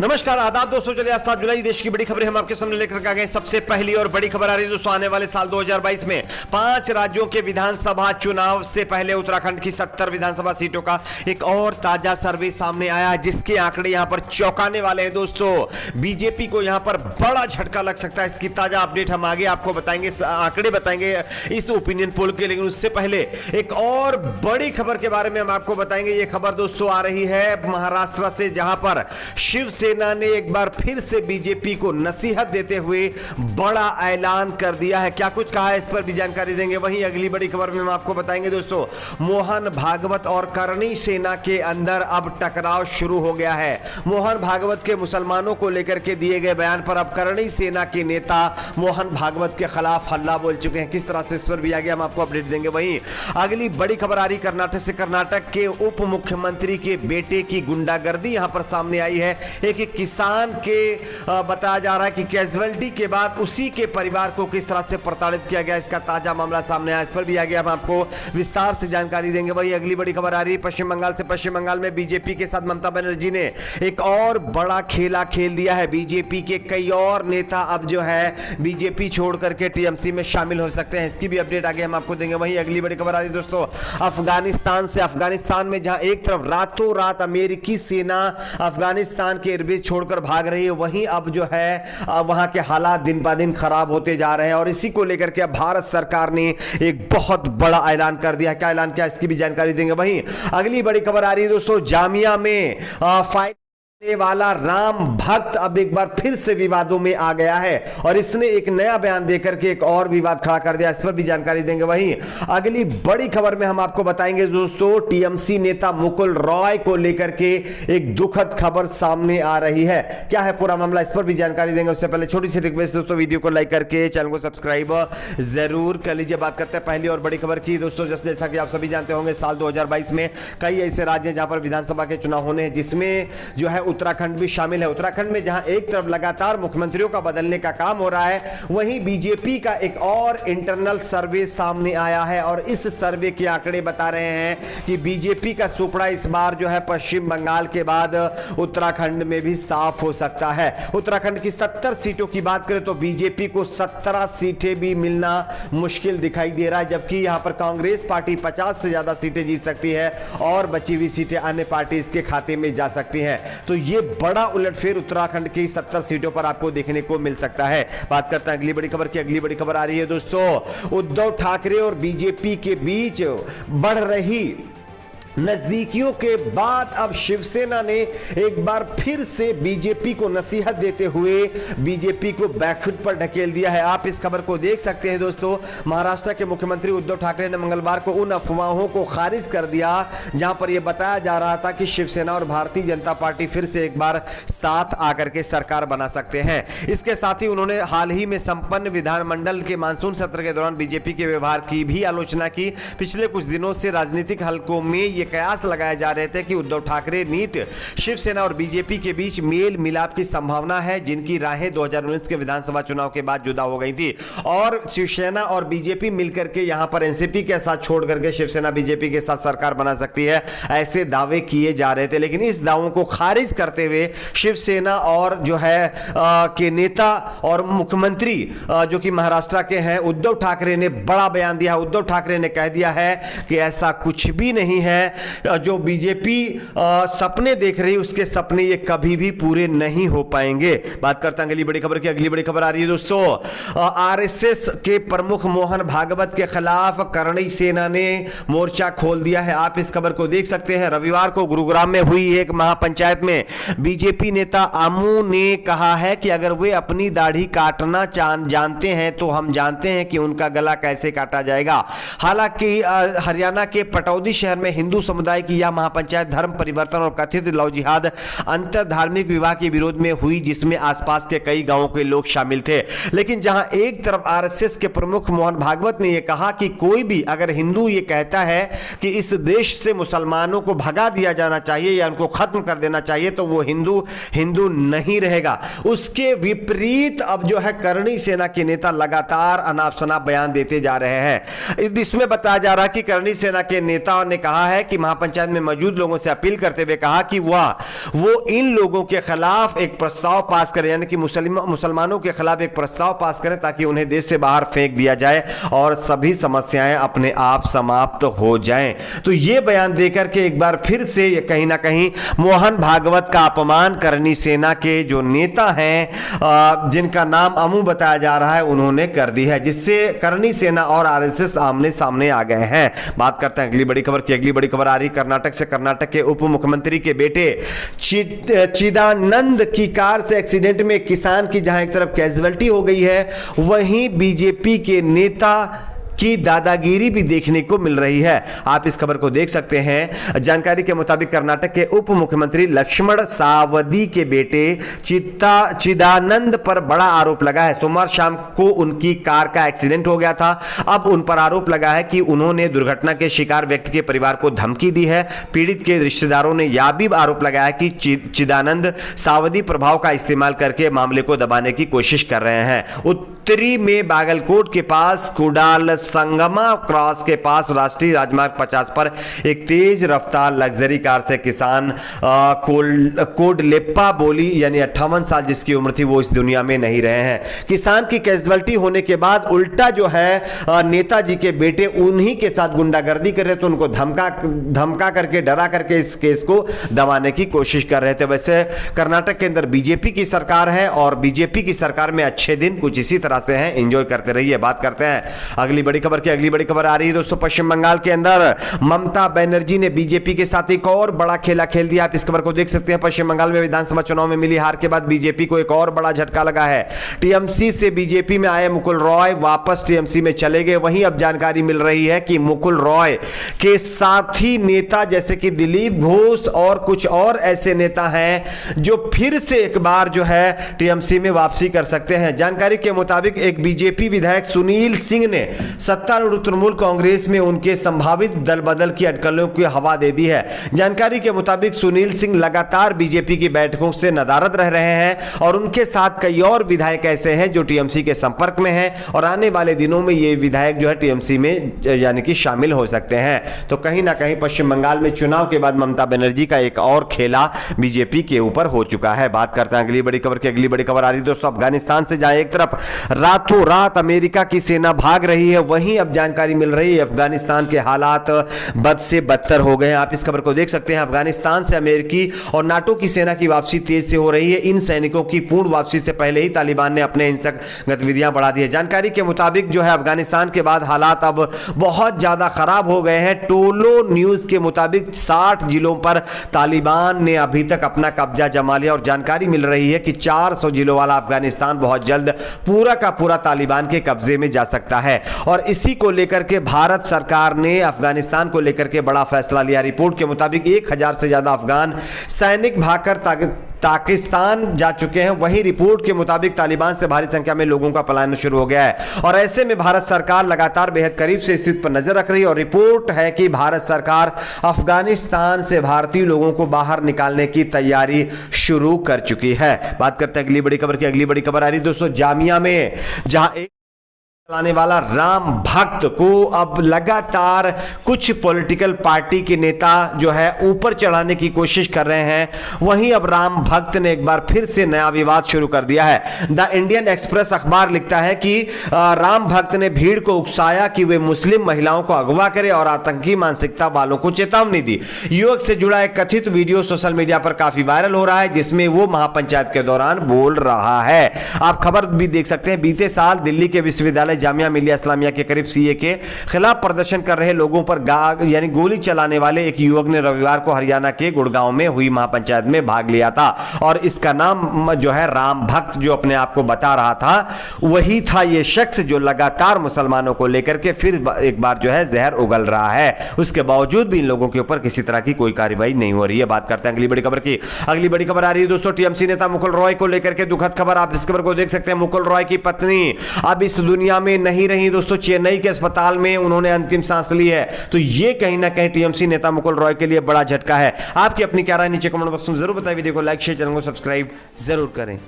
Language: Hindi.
नमस्कार आदाब दोस्तों, चलिए आज 7 जुलाई देश की बड़ी खबरें हम आपके सामने लेकर आ गए। सबसे पहली और बड़ी खबर आ रही है दोस्तों, आने वाले साल 2022 में 5 राज्यों के विधानसभा चुनाव से पहले उत्तराखंड की 70 विधानसभा सीटों का एक और ताजा सर्वे सामने आया है, जिसके आंकड़े यहां पर चौंकाने वाले हैं दोस्तों। बीजेपी को यहां पर बड़ा झटका लग सकता है। इसकी ताजा अपडेट हम आगे आपको बताएंगे, आंकड़े बताएंगे इस ओपिनियन पोल के। लेकिन उससे पहले एक और बड़ी खबर के बारे में हम आपको बताएंगे। यह खबर दोस्तों आ रही है महाराष्ट्र से, जहां पर शिवसेना ने एक बार फिर से बीजेपी को नसीहत देते हुए बड़ा ऐलान कर दिया है। क्या कुछ कहा है इस पर भी जानकारी देंगे। वहीं अगली बड़ी खबर में हम आपको बताएंगे दोस्तों, मोहन भागवत और करणी सेना के अंदर अब टकराव शुरू हो गया है। मोहन भागवत के मुसलमानों को लेकर के दिए गए बयान पर अब करणी सेना के नेता मोहन भागवत के खिलाफ हल्ला बोल चुके हैं। किस तरह से इस पर भी आगे हम आपको अपडेट देंगे। वहीं अगली बड़ी खबर आ रही कर्नाटक से। कर्नाटक के उप मुख्यमंत्री के बेटे की गुंडागर्दी यहां पर सामने आई है। एक किसान के बताया जा रहा है कि कैजुअलिटी के बाद उसी के परिवार को किस तरह से प्रताड़ित किया गया, इसका ताजा मामला सामने आया। इस पर भी आगे हम आपको विस्तार से जानकारी देंगे। वही अगली बड़ी खबर आ रही है पश्चिम बंगाल से। पश्चिम बंगाल में बीजेपी के साथ ममता बनर्जी ने एक और बड़ा खेला खेल दिया है। बीजेपी के कई और नेता अब जो है बीजेपी छोड़ करके टीएमसी में शामिल हो सकते हैं। इसकी भी अपडेट आगे हम आपको देंगे। वहीं अगली बड़ी खबर आ रही है दोस्तों अफगानिस्तान से। अफगानिस्तान में जहां एक तरफ रातों रात अमेरिकी सेना अफगानिस्तान के एयरबेस छोड़कर भाग रही है, वहीं अब जो है वहां के हालात दिन ब दिन खराब होते जा रहे हैं। और इसी को लेकर के अब भारत सरकार ने एक बहुत बड़ा ऐलान कर दिया। क्या ऐलान किया, इसकी भी जानकारी देंगे। वहीं अगली बड़ी खबर आ रही है दोस्तों, जामिया में फाइल वाला राम भक्त अब एक बार फिर से विवादों में आ गया है और इसने एक नया बयान देकर के एक और विवाद खड़ा कर दिया। इस पर भी जानकारी देंगे। वहीं अगली बड़ी खबर में हम आपको बताएंगे दोस्तों, टीएमसी नेता मुकुल रॉय को लेकर के एक दुखद खबर सामने आ रही है। क्या है पूरा मामला, इस पर भी जानकारी देंगे। उससे पहले छोटी सी रिक्वेस्ट दोस्तों, वीडियो को लाइक करके चैनल को सब्सक्राइब जरूर कर लीजिए। बात करते हैं पहली और बड़ी खबर की दोस्तों। जैसा कि आप सभी जानते होंगे, साल 2022 में कई ऐसे राज्य हैं जहां पर विधानसभा के चुनाव होने हैं, जिसमें जो है उत्तराखंड भी शामिल है। उत्तराखंड में जहां एक तरफ लगातार मुख्यमंत्रियों का बदलने का काम हो रहा है, वहीं बीजेपी का एक और इंटरनल सर्वे सामने आया है और इस सर्वे के आंकड़े बता रहे हैं कि बीजेपी का सुपड़ा इस बार जो है पश्चिम बंगाल के बाद उत्तराखंड में भी साफ हो सकता है। उत्तराखंड की 70 सीटों की बात करें तो बीजेपी को 17 सीटें भी मिलना मुश्किल दिखाई दे रहा है, जबकि यहां पर कांग्रेस पार्टी 50 से ज्यादा सीटें जीत सकती है और बची हुई सीटें अन्य पार्टी इसके खाते में जा सकती हैं। तो यह बड़ा उलटफेर उत्तराखंड की 70 सीटों पर आपको देखने को मिल सकता है। बात करते हैं अगली बड़ी खबर की। अगली बड़ी खबर आ रही है दोस्तों, उद्धव ठाकरे और बीजेपी के बीच बढ़ रही नजदीकियों के बाद अब शिवसेना ने एक बार फिर से बीजेपी को नसीहत देते हुए बीजेपी को बैकफुट पर ढकेल दिया है। आप इस खबर को देख सकते हैं दोस्तों। महाराष्ट्र के मुख्यमंत्री उद्धव ठाकरे ने मंगलवार को उन अफवाहों को खारिज कर दिया जहां पर यह बताया जा रहा था कि शिवसेना और भारतीय जनता पार्टी फिर से एक बार साथ आकर के सरकार बना सकते हैं। इसके साथ ही उन्होंने हाल ही में संपन्न विधानमंडल के मानसून सत्र के दौरान बीजेपी के व्यवहार की भी आलोचना की। पिछले कुछ दिनों से राजनीतिक हलकों में कयास लगाए जा रहे थे कि उद्धव ठाकरे नीति शिवसेना और बीजेपी के बीच मेल मिलाप की संभावना है, जिनकी राहें 2019 के विधानसभा चुनाव के बाद जुदा हो गई थी और शिवसेना और बीजेपी मिलकर के यहां पर एनसीपी के साथ छोड़ करके शिवसेना बीजेपी के साथ सरकार बना सकती है, ऐसे दावे किए जा रहे थे। लेकिन इस दावों को खारिज करते हुए शिवसेना और जो है के नेता और मुख्यमंत्री जो कि महाराष्ट्र के हैं उद्धव ठाकरे ने बड़ा बयान दिया। उद्धव ठाकरे ने कह दिया है कि ऐसा कुछ भी नहीं है, जो बीजेपी सपने देख रही है उसके सपने ये कभी भी पूरे नहीं हो पाएंगे। बात करते हैं अगली बड़ी खबर की। अगली बड़ी खबर आ रही है दोस्तों, आरएसएस के प्रमुख मोहन भागवत के खिलाफ करणी सेना ने मोर्चा खोल दिया है। आप इस खबर को देख सकते हैं। रविवार को गुरुग्राम में हुई एक महापंचायत में बीजेपी नेता आमू ने कहा है कि अगर वे अपनी दाढ़ी काटना जानते हैं तो हम जानते हैं कि उनका गला कैसे काटा जाएगा। हालांकि हरियाणा के पटौदी शहर में हिंदू समुदाय की यह महापंचायत धर्म परिवर्तन और कथित लव जिहाद अंतर धार्मिक विवाह के विरोध में हुई, जिसमें आसपास के कई गांवों के लोग शामिल थे। लेकिन जहां एक तरफ आरएसएस के प्रमुख मोहन भागवत ने यह कहा कि कोई भी अगर हिंदू ये कहता है कि इस देश से मुसलमानों को भगा दिया जाना चाहिए या उनको खत्म कर देना चाहिए तो वो हिंदू नहीं रहेगा। उसके विपरीत अब जो है करणी सेना के नेता लगातार अनाप शनाप बयान देते जा रहे हैं। इसमें बताया जा रहा है कि करणी सेना के नेताओं ने कहा है कि महापंचायत में मौजूद लोगों से अपील करते हुए कहा कि वो इन लोगों के खिलाफ एक प्रस्ताव पास करें, यानी कि मुसलमानों के खिलाफ एक प्रस्ताव पास करें ताकि उन्हें देश से बाहर फेंक दिया जाए और सभी समस्याएं अपने आप समाप्त हो जाएं। तो यह बयान देकर के एक बार फिर से कहीं ना कहीं मोहन भागवत का अपमान करनी सेना के जो नेता हैं जिनका नाम अमू बताया जा रहा है उन्होंने कर दी है, जिससे करनी सेना और आरएसएस आमने सामने आ गए हैं। बात करते हैं अगली बड़ी खबर की। अगली बड़ी खबर आ रही कर्नाटक से। कर्नाटक के उप मुख्यमंत्री के बेटे चिदानंद की कार से एक्सीडेंट में किसान की जहां एक तरफ कैजुअल्टी हो गई है, वहीं बीजेपी के नेता की दादागिरी भी देखने को मिल रही है। आप इस खबर को देख सकते हैं। जानकारी के मुताबिक कर्नाटक के उप मुख्यमंत्री लक्ष्मण सावदी के बेटे चिदानंद पर बड़ा आरोप लगा है। सोमवार शाम को उनकी कार का एक्सीडेंट हो गया था। अब उन पर आरोप लगा है कि उन्होंने दुर्घटना के शिकार व्यक्ति के परिवार को धमकी दी है। पीड़ित के रिश्तेदारों ने यह भी आरोप लगाया कि चिदानंद सावदी प्रभाव का इस्तेमाल करके मामले को दबाने की कोशिश कर रहे हैं। उत्तरी में बागलकोट के पास कुडाल संगमा क्रॉस के पास राष्ट्रीय राजमार्ग 50 पर एक तेज रफ्तार लग्जरी कार से किसान कोडलेप्पा बोली यानी 58 साल जिसकी उम्र थी वो इस दुनिया में नहीं रहे हैं। किसान की कैजुअल्टी होने के बाद उल्टा जो है नेताजी के बेटे उन्हीं के साथ गुंडागर्दी कर रहे थे, उनको धमका करके डरा करके इस केस को दबाने की कोशिश कर रहे थे। वैसे कर्नाटक के अंदर बीजेपी की सरकार है और बीजेपी की सरकार में अच्छे दिन कुछ इसी तरह से हैं, एंजॉय करते रहिए। बात करते हैं अगली बड़ी खबर की। अगली बड़ी खबर आ रही है दोस्तों पश्चिम बंगाल के अंदर ममता बनर्जी ने बीजेपी के साथ एक और बड़ा खेला खेल दिया। आप इस खबर को देख सकते हैं। पश्चिम बंगाल में विधानसभा चुनाव में मिली हार के बाद बीजेपी को एक और बड़ा झटका लगा है। टीएमसी से बीजेपी में आए मुकुल रॉय वापस टीएमसी में चले गए। वहीं अब जानकारी मिल रही है कि मुकुल रॉय के साथी नेता जैसे कि दिलीप घोष और कुछ और ऐसे नेता हैं जो फिर से एक बार जो है टीएमसी में वापसी कर सकते हैं। जानकारी के मुताबिक एक बीजेपी विधायक सुनील सिंह ने सत्तारूढ़ तृणमूल कांग्रेस में उनके संभावित दल बदल की अटकलों की हवा दे दी है। जानकारी के मुताबिक सुनील सिंह लगातार बीजेपी की बैठकों से नदारद रह रहे हैं और उनके साथ कई और विधायक ऐसे हैं जो टीएमसी के संपर्क में हैं और आने वाले दिनों में ये विधायक जो है टीएमसी में यानी कि शामिल हो सकते हैं। तो कहीं ना कहीं पश्चिम बंगाल में चुनाव के बाद ममता बनर्जी का एक और खेला बीजेपी के ऊपर हो चुका है। बात करते हैं अगली बड़ी खबर की। अगली बड़ी खबर आ रही है दोस्तों अफगानिस्तान से, जहां एक तरफ रातों रात अमेरिका की सेना भाग रही है, वहीं अब जानकारी मिल रही है अफगानिस्तान के हालात बद से बदतर हो गए हैं। आप इस खबर को देख सकते हैं। अफगानिस्तान से अमेरिकी और नाटो की सेना की वापसी तेज से हो रही है। इन सैनिकों की पूर्ण वापसी से पहले ही तालिबान ने अपने हिंसक गतिविधियां बढ़ा दी है। जानकारी के मुताबिक जो है अफगानिस्तान के बाद हालात अब बहुत ज्यादा खराब हो गए हैं। टोलो न्यूज के मुताबिक 60 जिलों पर तालिबान ने अभी तक अपना कब्जा जमा लिया और जानकारी मिल रही है कि 400 जिलों वाला अफगानिस्तान बहुत जल्द पूरा का पूरा तालिबान के कब्जे में जा सकता है। और इसी को लेकर के भारत सरकार ने अफगानिस्तान को लेकर के बड़ा फैसला लिया। रिपोर्ट के मुताबिक 1000 से ज्यादा अफगान सैनिक भागकर पाकिस्तान जा चुके हैं। वहीं रिपोर्ट के मुताबिक तालिबान से भारी संख्या में लोगों का पलायन शुरू हो गया है और ऐसे में भारत सरकार लगातार बेहद करीब से स्थिति पर नजर रख रही है और रिपोर्ट है कि भारत सरकार अफगानिस्तान से भारतीय लोगों को बाहर निकालने की तैयारी शुरू कर चुकी है। बात करते हैं अगली बड़ी खबर की। अगली बड़ी खबर आ रही है दोस्तों जामिया में, जहां एक चलाने वाला राम भक्त को अब लगातार कुछ पॉलिटिकल पार्टी के नेता जो है ऊपर चढ़ाने की कोशिश कर रहे हैं। वहीं अब राम भक्त ने एक बार फिर से नया विवाद शुरू कर दिया है। द इंडियन एक्सप्रेस अखबार लिखता है कि राम भक्त ने भीड़ को उकसाया कि वे मुस्लिम महिलाओं को अगवा करे और आतंकी मानसिकता वालों को चेतावनी दी। युवक से जुड़ा एक कथित वीडियो सोशल मीडिया पर काफी वायरल हो रहा है जिसमें वो महापंचायत के दौरान बोल रहा है। आप खबर भी देख सकते हैं। बीते साल दिल्ली के विश्वविद्यालय जामिया मिलिया इस्लामिया के करीब सीए के खिलाफ प्रदर्शन कर रहे लोगों पर यानी गोली चलाने वाले एक युवक ने रविवार को हरियाणा के गुड़गांव में हुई महापंचायत में भाग लिया था और इसका नाम जो है राम भक्त जो अपने आप को बता रहा था वही था ये शख्स जो लगातार मुसलमानों को लेकर के फिर एक बार जो है जहर उगल रहा है। उसके बावजूद भी इन लोगों के ऊपर किसी तरह की कोई कार्रवाई नहीं हो रही है। बात करते हैं अगली बड़ी खबर की। अगली बड़ी खबर आ रही है दोस्तों टीएमसी नेता मुकुल रॉय को लेकर के दुखद खबर। आप इस खबर को देख सकते हैं। मुकुल रॉय की पत्नी अब इस दुनिया में नहीं रही दोस्तों। चेन्नई के अस्पताल में उन्होंने अंतिम सांस ली है। तो ये कहीं ना कहीं टीएमसी नेता मुकुल रॉय के लिए बड़ा झटका है। आपकी अपनी क्या राय नीचे कमेंट बॉक्स में जरूर बताइए। वीडियो को लाइक शेयर चैनल को सब्सक्राइब जरूर करें।